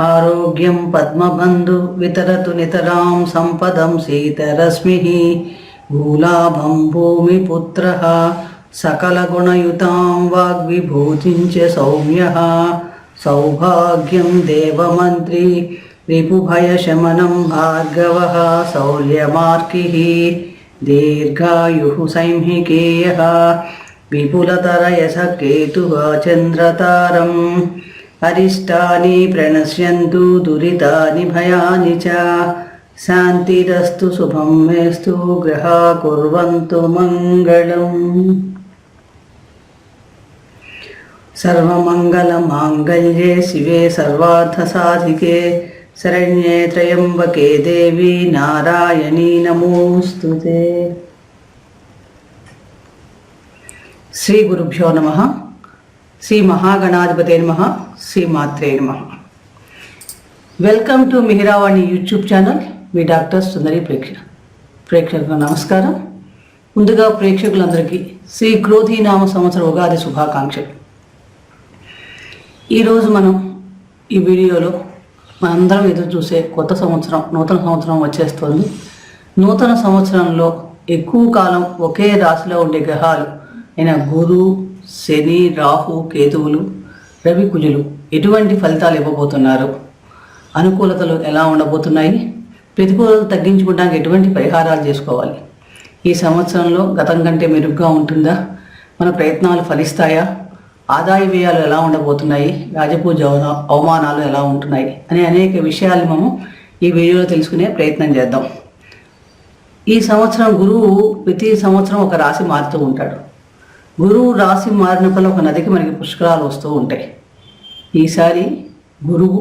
ఆరోగ్యం పద్మబంధు వితరతు నితరాం సంపదం శీతరశ్మి భూలాభం భూమిపుత్ర సకలగుణయుతాం వాగ్విభూతించ సౌమ్య సౌభాగ్యం దేవమంత్రి రిపుభయశమనం భార్గవ శౌర్యమార్కి దీర్ఘాయు సైంహికేయ విపులతరయస కేతు చంద్రతారం అరిష్టాని ప్రణశ్యంతు దురితాని భయాని చ శాంతిరస్తు శుభం మేస్తు గ్రహా కుర్వంతు మంగళం. సర్వమంగళమాంగళ్యే శివే సర్వార్థసాధికే శరణ్యే త్రయంబకే దేవి నారాయణీ నమోస్తుతే. శ్రీ గురుభ్యో నమః. శ్రీ మహాగణాధిపతే నమః. శ్రీ మాత్రే నమః. Welcome to Mihiravani YouTube channel. మీ డాక్టర్ సుందరి ప్రేక్షకులకు నమస్కారం. ముందుగా ప్రేక్షకులందరికీ శ్రీ క్రోధీనామ సంవత్సర ఉగాది శుభాకాంక్షలు. ఈరోజు మనం ఈ వీడియోలో మనందరం ఎదురు చూసే కొత్త సంవత్సరం, నూతన సంవత్సరం వచ్చేస్తుంది. నూతన సంవత్సరంలో ఎక్కువ కాలం ఒకే రాశిలో ఉండే గ్రహాలు అయిన గురు, శని, రాహు, కేతువులు, రవి, కుజులు ఎటువంటి ఫలితాలు ఇవ్వబోతున్నారు, అనుకూలతలు ఎలా ఉండబోతున్నాయి, ప్రతికూలతలు తగ్గించుకోవడానికి ఎటువంటి పరిహారాలు చేసుకోవాలి, ఈ సంవత్సరంలో గతం కంటే మెరుగ్గా ఉంటుందా, మన ప్రయత్నాలు ఫలిస్తాయా, ఆదాయ వ్యయాలు ఎలా ఉండబోతున్నాయి, రాజపూజ అవమానాలు ఎలా ఉంటున్నాయి అనే అనేక విషయాలు మనం ఈ వీడియోలో తెలుసుకునే ప్రయత్నం చేద్దాం. ఈ సంవత్సరం గురువు ప్రతి సంవత్సరం ఒక రాశి మారుతూ ఉంటాడు. గురువు రాశి మారినప్పుడు ఒక నదికి మనకి పుష్కరాలు వస్తూ ఉంటాయి. ఈసారి గురువు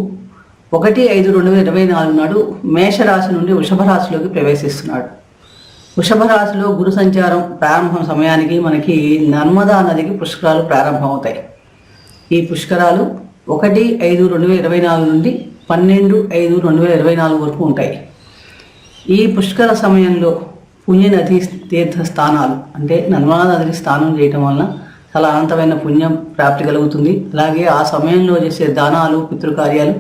1/5/2024 నాడు మేషరాశి నుండి వృషభ రాశిలోకి ప్రవేశిస్తున్నాడు. వృషభ రాశిలో గురు సంచారం ప్రారంభం సమయానికి మనకి నర్మదా నదికి పుష్కరాలు ప్రారంభమవుతాయి. ఈ పుష్కరాలు 1/5/2024 నుండి 12/5/2024 వరకు ఉంటాయి. ఈ పుష్కర సమయంలో పుణ్యనది తీర్థ స్థానాలు అంటే నర్మదా నదిని స్నానం చేయటం వలన చాలా అనంతమైన పుణ్యం ప్రాప్తి కలుగుతుంది. అలాగే ఆ సమయంలో చేసే దానాలు, పితృకార్యాలు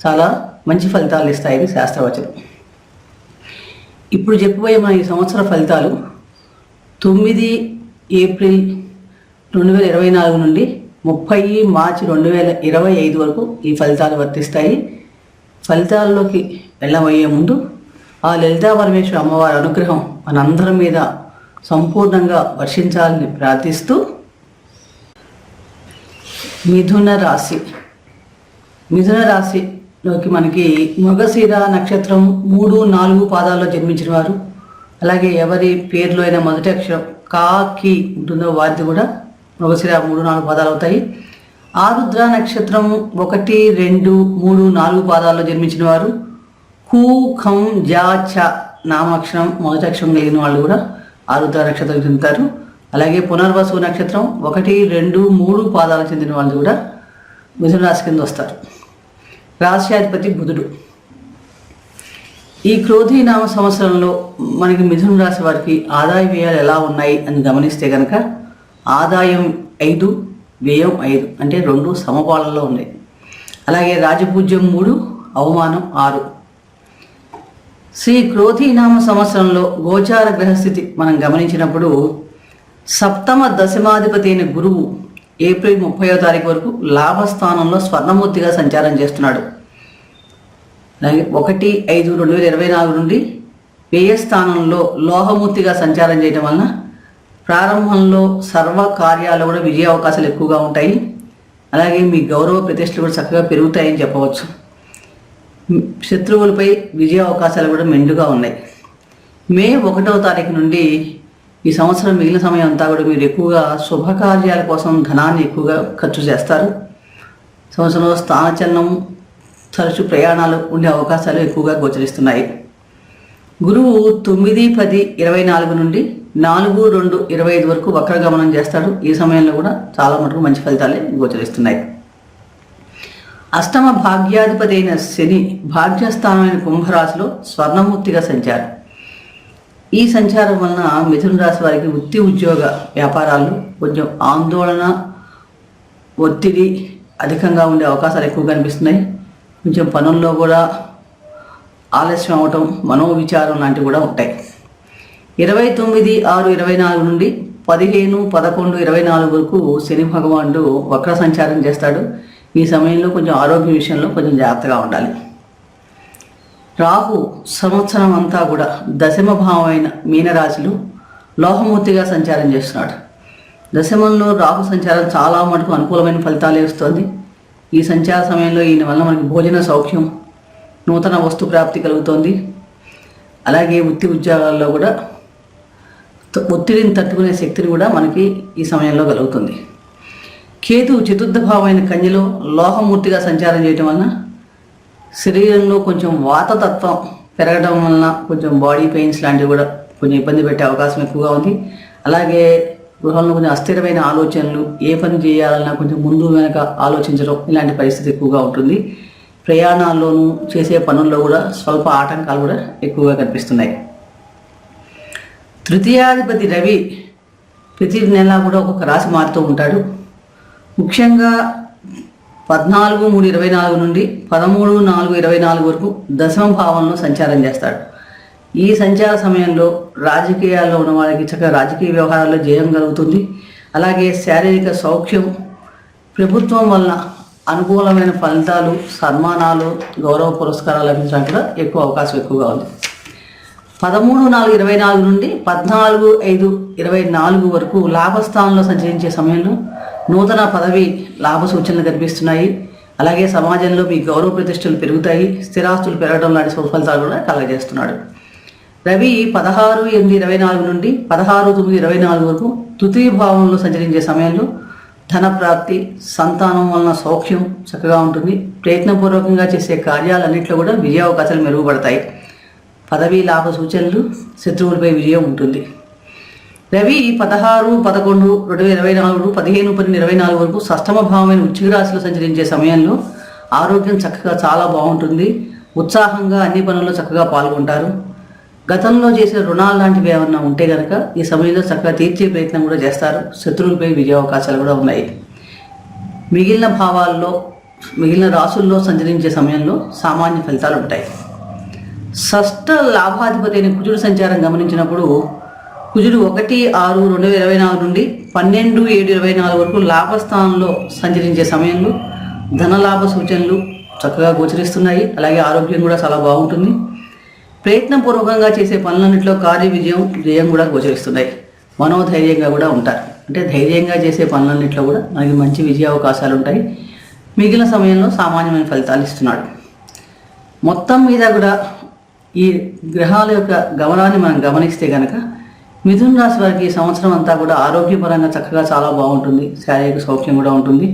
చాలా మంచి ఫలితాలు ఇస్తాయని శాస్త్రవచనం. ఇప్పుడు చెప్పబోయే మన ఈ సంవత్సర ఫలితాలు 9 ఏప్రిల్ 2024 నుండి 30 మార్చి 2025 వరకు ఈ ఫలితాలు వర్తిస్తాయి. ఫలితాల్లోకి వెళ్ళబోయే ముందు ఆ లలితా పరమేశ్వర అమ్మవారి అనుగ్రహం మనందరం మీద సంపూర్ణంగా వర్షించాలని ప్రార్థిస్తూ, మిథున రాశి. మిథున రాశిలోకి మనకి మృగశిర నక్షత్రం 3-4 పాదాల్లో జన్మించిన వారు, అలాగే ఎవరి పేరులో అయినా మొదటి అక్షరం కి ఉంటుందో వారిది కూడా మృగశిర 3-4 పాదాలు అవుతాయి. ఆరుద్ర నక్షత్రం 1, 2, 3, 4 పాదాల్లో జన్మించిన వారు, కు, ఖం, జా, చ నామాక్షరం మొదటి అక్షరం కలిగిన వాళ్ళు కూడా ఆరుద్ర నక్షత్రం చెందుతారు. అలాగే పునర్వసు నక్షత్రం 1, 2, 3 పాదాలకు చెందిన వాళ్ళు కూడా మిథున రాశి కింద వస్తారు. రాశ్యాధిపతి బుధుడు. ఈ క్రోధీనామ సంవత్సరంలో మనకి మిథున రాశి వారికి ఆదాయ వ్యయాలు ఎలా ఉన్నాయి అని గమనిస్తే కనుక ఆదాయం 5, వ్యయం 5 అంటే 2 సమపాలనలో ఉన్నాయి. అలాగే రాజపూజ్యం 3, అవమానం 6. శ్రీ క్రోధీనామ సంవత్సరంలో గోచార గ్రహస్థితి మనం గమనించినప్పుడు సప్తమ దశమాధిపతి అయిన గురువు ఏప్రిల్ 30వ తారీఖు వరకు లాభస్థానంలో స్వర్ణమూర్తిగా సంచారం చేస్తున్నాడు. అలాగే 1/5/2024 నుండి వ్యయస్థానంలో లోహమూర్తిగా సంచారం చేయడం వలన ప్రారంభంలో సర్వ కార్యాలు కూడా విజయ అవకాశాలు ఎక్కువగా ఉంటాయి. అలాగే మీ గౌరవ ప్రతిష్టలు కూడా చక్కగా పెరుగుతాయని చెప్పవచ్చు. శత్రువులపై విజయ అవకాశాలు కూడా మెండుగా ఉన్నాయి. మే 1వ తారీఖు నుండి ఈ సంవత్సరం మిగిలిన సమయం అంతా కూడా మీరు ఎక్కువగా శుభకార్యాల కోసం ధనాన్ని ఎక్కువగా ఖర్చు చేస్తారు. సంవత్సరంలో స్థానచలనం, తరచు ప్రయాణాలు ఉండే అవకాశాలు ఎక్కువగా గోచరిస్తున్నాయి. గురువు 9-10/24 నుండి 4-2/25 వరకు వక్రగమనం చేస్తాడు. ఈ సమయంలో కూడా చాలా మటుకు మంచి ఫలితాలే గోచరిస్తున్నాయి. అష్టమ భాగ్యాధిపతి అయిన శని భాగ్యస్థానమైన కుంభరాశిలో స్వర్ణమూర్తిగా సంచారం. ఈ సంచారం వలన మిథున రాశి వారికి వృత్తి, ఉద్యోగ, వ్యాపారాల్లో కొంచెం ఆందోళన, ఒత్తిడి అధికంగా ఉండే అవకాశాలు ఎక్కువ కనిపిస్తున్నాయి. కొంచెం పనుల్లో కూడా ఆలస్యం అవటం, మనోవిచారం లాంటివి కూడా ఉంటాయి. 29/6/24 నుండి 15/11/24 వరకు శని భగవానుడు వక్ర సంచారం చేస్తాడు. ఈ సమయంలో కొంచెం ఆరోగ్య విషయంలో కొంచెం జాగ్రత్తగా ఉండాలి. రాహు సంవత్సరం అంతా కూడా దశమ భావమైన మీనరాశిలో లోహమూర్తిగా సంచారం చేస్తున్నాడు. దశమంలో రాహు సంచారం చాలా మటుకు అనుకూలమైన ఫలితాలే ఇస్తుంది. ఈ సంచార సమయంలో ఈయన వల్ల మనకి భోజన సౌఖ్యం, నూతన వస్తు ప్రాప్తి కలుగుతోంది. అలాగే వృత్తి ఉద్యోగాల్లో కూడా ఒత్తిడిని తట్టుకునే శక్తిని కూడా మనకి ఈ సమయంలో కలుగుతుంది. కేతు చతుర్థ భావమైన కన్యలో లోహమూర్తిగా సంచారం చేయటం వలన శరీరంలో కొంచెం వాతతత్వం పెరగడం వలన కొంచెం బాడీ పెయిన్స్ లాంటివి కూడా కొంచెం ఇబ్బంది పెట్టే అవకాశం ఎక్కువగా ఉంది. అలాగే గృహంలో కొంచెం అస్థిరమైన ఆలోచనలు, ఏ పని చేయాలన్నా కొంచెం ముందు వెనక ఆలోచించడం, ఇలాంటి పరిస్థితి ఎక్కువగా ఉంటుంది. ప్రయాణాల్లోనూ చేసే పనుల్లో కూడా స్వల్ప ఆటంకాలు కూడా ఎక్కువగా కనిపిస్తున్నాయి. తృతీయాధిపతి రవి ప్రతి నెల కూడా ఒక్కొక్క రాశి మారుతూ ఉంటాడు. ముఖ్యంగా 14/3/24 నుండి 13/4/24 వరకు దశమ భావంలో సంచారం చేస్తాడు. ఈ సంచార సమయంలో రాజకీయాల్లో ఉన్న వాళ్ళకి చక్కగా రాజకీయ వ్యవహారాల్లో జయం కలుగుతుంది. అలాగే శారీరక సౌఖ్యం, ప్రభుత్వం వల్ల అనుకూలమైన ఫలితాలు, సన్మానాలు, గౌరవ పురస్కారాలు లభించడానికి కూడా అవకాశం ఎక్కువగా ఉంది. 13/4/24 నుండి 14/5/24 వరకు లాభస్థానంలో సంచరించే సమయంలో నూతన పదవి లాభ సూచనలు కనిపిస్తున్నాయి. అలాగే సమాజంలో మీ గౌరవ ప్రతిష్టలు పెరుగుతాయి, స్థిరాస్తులు పెరగడం లాంటి ఫలితాలు కూడా కలగజేస్తున్నాడు. రవి 16/8/24 నుండి 16/9/24 వరకు తృతీయ భావంలో సంచరించే సమయంలో ధన ప్రాప్తి, సంతానం వలన సౌఖ్యం చక్కగా ఉంటుంది. ప్రయత్నపూర్వకంగా చేసే కార్యాలన్నింటిలో కూడా విజయావకాశాలు మెరుగుపడతాయి. పదవీ లాభ సూచనలు, శత్రువులపై విజయం ఉంటుంది. రవి 16/11/2024 15/12/24 వరకు షష్టమ భావమైన వృశ్చిక రాశిలో సంచరించే సమయంలో ఆరోగ్యం చక్కగా చాలా బాగుంటుంది. ఉత్సాహంగా అన్ని పనుల్లో చక్కగా పాల్గొంటారు. గతంలో చేసిన రుణాలు లాంటివి ఏమన్నా ఉంటే కనుక ఈ సమయంలో చక్కగా తీర్చే ప్రయత్నం కూడా చేస్తారు. శత్రువులపై విజయావకాశాలు కూడా ఉన్నాయి. మిగిలిన రాసుల్లో సంచరించే సమయంలో సామాన్య ఫలితాలు ఉంటాయి. షష్ఠ లాభాధిపతి అయిన కుజుడు సంచారం గమనించినప్పుడు కుజుడు 1/6/2024 నుండి 12/7/24 వరకు లాభస్థానంలో సంచరించే సమయంలో ధనలాభ సూచనలు చక్కగా గోచరిస్తున్నాయి. అలాగే ఆరోగ్యం కూడా చాలా బాగుంటుంది. ప్రయత్నపూర్వకంగా చేసే పనులన్నింటిలో జయం కూడా గోచరిస్తున్నాయి. మనోధైర్యంగా కూడా ఉంటారు. అంటే ధైర్యంగా చేసే పనులన్నింటిలో కూడా మనకి మంచి విజయావకాశాలు ఉంటాయి. మిగిలిన సమయంలో సామాన్యమైన ఫలితాలు ఇస్తున్నాడు. మొత్తం మీద కూడా ఈ గ్రహాల యొక్క గమనాన్ని మనం గమనిస్తే కనుక మిథున రాశి వారికి ఈ సంవత్సరం అంతా కూడా ఆరోగ్యపరంగా చక్కగా చాలా బాగుంటుంది. శారీరక సౌఖ్యం కూడా ఉంటుంది.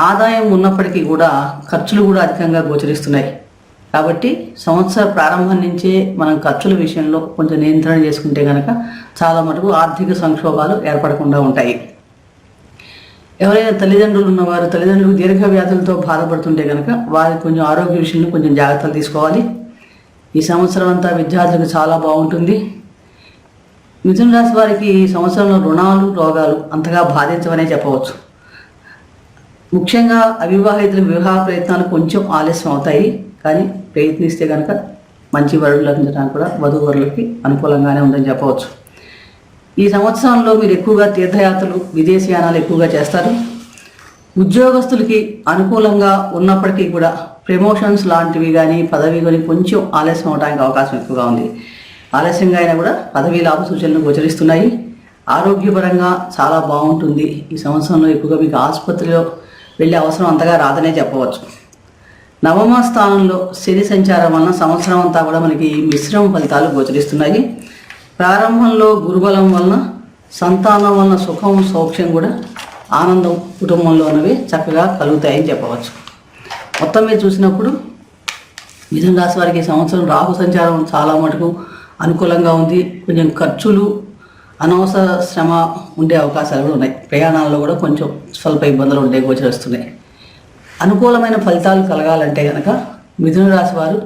ఆదాయం ఉన్నప్పటికీ కూడా ఖర్చులు కూడా అధికంగా గోచరిస్తున్నాయి. కాబట్టి సంవత్సర ప్రారంభం నుంచే మనం ఖర్చుల విషయంలో కొంచెం నియంత్రణ చేసుకుంటే కనుక చాలా మటుకు ఆర్థిక సంక్షోభాలు ఏర్పడకుండా ఉంటాయి. ఎవరైనా తల్లిదండ్రులు ఉన్నవారు తల్లిదండ్రులు దీర్ఘ వ్యాధులతో బాధపడుతుంటే కనుక వారికి కొంచెం ఆరోగ్య విషయంలో కొంచెం జాగ్రత్తలు తీసుకోవాలి. ఈ సంవత్సరం అంతా విద్యార్థులకు చాలా బాగుంటుంది. మిథున రాశి వారికి ఈ సంవత్సరంలో రుణాలు, రోగాలు అంతగా బాధించవనే చెప్పవచ్చు. ముఖ్యంగా అవివాహితుల వివాహ ప్రయత్నాలు కొంచెం ఆలస్యం అవుతాయి. కానీ ప్రయత్నిస్తే కనుక మంచి వరుడు లభించడానికి కూడా వధూవరులకి అనుకూలంగానే ఉందని చెప్పవచ్చు. ఈ సంవత్సరంలో మీరు ఎక్కువగా తీర్థయాత్రలు, విదేశీయానాలు ఎక్కువగా చేస్తారు. ఉద్యోగస్తులకి అనుకూలంగా ఉన్నప్పటికీ కూడా ప్రమోషన్స్ లాంటివి కానీ పదవి కానీ కొంచెం ఆలస్యం అవడానికి అవకాశం ఎక్కువగా ఉంది. ఆలస్యంగా అయినా కూడా పదవీ లాభ సూచనలు గోచరిస్తున్నాయి. ఆరోగ్యపరంగా చాలా బాగుంటుంది. ఈ సంవత్సరంలో ఎక్కువగా మీకు ఆసుపత్రిలో వెళ్ళే అవసరం అంతగా రాదనే చెప్పవచ్చు. నవమ స్థానంలో శని సంచారం వలన సంవత్సరం అంతా కూడా మనకి మిశ్రమ ఫలితాలు గోచరిస్తున్నాయి. ప్రారంభంలో గురుబలం వలన, సంతానం వలన సుఖం, సౌఖ్యం కూడా, ఆనందం కుటుంబంలో ఉన్నవి చక్కగా కలుగుతాయని చెప్పవచ్చు. మొత్తం మీద చూసినప్పుడు మిథున రాశి వారికి సంవత్సరం రాహు సంచారం చాలా మటుకు అనుకూలంగా ఉంది. కొంచెం ఖర్చులు, అనవసర శ్రమ ఉండే అవకాశాలు కూడా ఉన్నాయి. ప్రయాణాల్లో కూడా కొంచెం స్వల్ప ఇబ్బందులు ఉండే గోచరిస్తున్నాయి. అనుకూలమైన ఫలితాలు కలగాలంటే కనుక మిథున రాశి వారు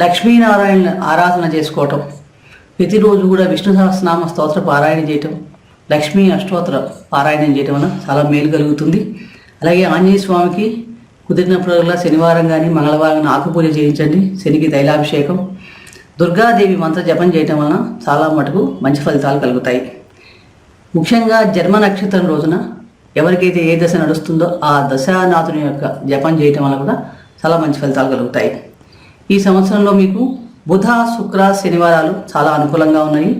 లక్ష్మీనారాయణ ఆరాధన చేసుకోవటం, ప్రతిరోజు కూడా విష్ణు సహస్రనామ స్తోత్ర పారాయణ చేయటం, లక్ష్మీ అష్టోత్తర పారాయణం చేయటం వల్ల చాలా మేలు కలుగుతుంది. అలాగే ఆంజనేయ స్వామికి కుదిరినప్పుడల్లా శనివారం కానీ మంగళవారం కానీ ఆకు పూజ చేయించండి. శనికి తైలాభిషేకం, దుర్గాదేవి మంత్ర జపం చేయటం వలన చాలా మటుకు మంచి ఫలితాలు కలుగుతాయి. ముఖ్యంగా జన్మ నక్షత్రం రోజున ఎవరికైతే ఏ దశ నడుస్తుందో ఆ దశానాథుని యొక్క జపం చేయటం వల్ల కూడా చాలా మంచి ఫలితాలు కలుగుతాయి. ఈ సంవత్సరంలో మీకు బుధ, శుక్ర, శనివారాలు చాలా అనుకూలంగా ఉన్నాయి.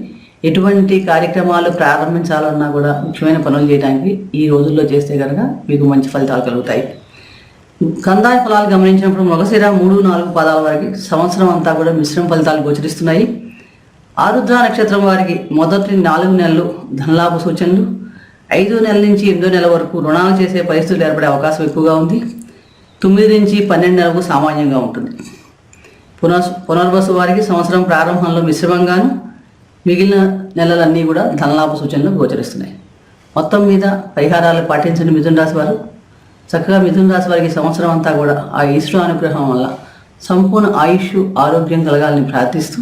ఎటువంటి కార్యక్రమాలు ప్రారంభించాలన్నా కూడా ముఖ్యమైన పనులు చేయడానికి ఈ రోజుల్లో చేస్తే కనుక మీకు మంచి ఫలితాలు కలుగుతాయి. కందాయ ఫలాలు గమనించినప్పుడు మృగశిర 3-4 పాదాల వారికి సంవత్సరం అంతా కూడా మిశ్రమ ఫలితాలు గోచరిస్తున్నాయి. ఆరుద్ర నక్షత్రం వారికి మొదటి 4 నెలలు ధనలాభ సూచనలు, 5వ నెల నుంచి 8వ నెల వరకు రుణాలు చేసే పరిస్థితులు ఏర్పడే అవకాశం ఎక్కువగా ఉంది. 9 నుంచి 12 నెలలకు సామాన్యంగా ఉంటుంది. పునర్వసు వారికి సంవత్సరం ప్రారంభంలో మిశ్రమంగాను, మిగిలిన నెలలన్నీ కూడా ధనలాభ సూచనలు గోచరిస్తున్నాయి. మొత్తం మీద పరిహారాలు పాటించండి మిథున రాశి వారు. చక్కగా మిథున రాశి వారికి సంవత్సరం అంతా కూడా ఆ ఈశ్వర అనుగ్రహం వల్ల సంపూర్ణ ఆయుష్, ఆరోగ్యం కలగాలని ప్రార్థిస్తూ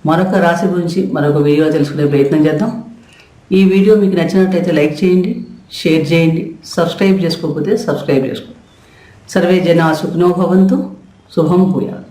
మరొక రాశి గురించి మరొక వీడియో తెలుసుకునే ప్రయత్నం చేద్దాం. ఈ వీడియో మీకు నచ్చినట్లయితే లైక్ చేయండి, షేర్ చేయండి, సబ్స్క్రైబ్ చేసుకోకపోతే సబ్స్క్రైబ్ చేసుకోండి. సర్వే జనా సుఖినో భవంతు. శుభం భూయాత్.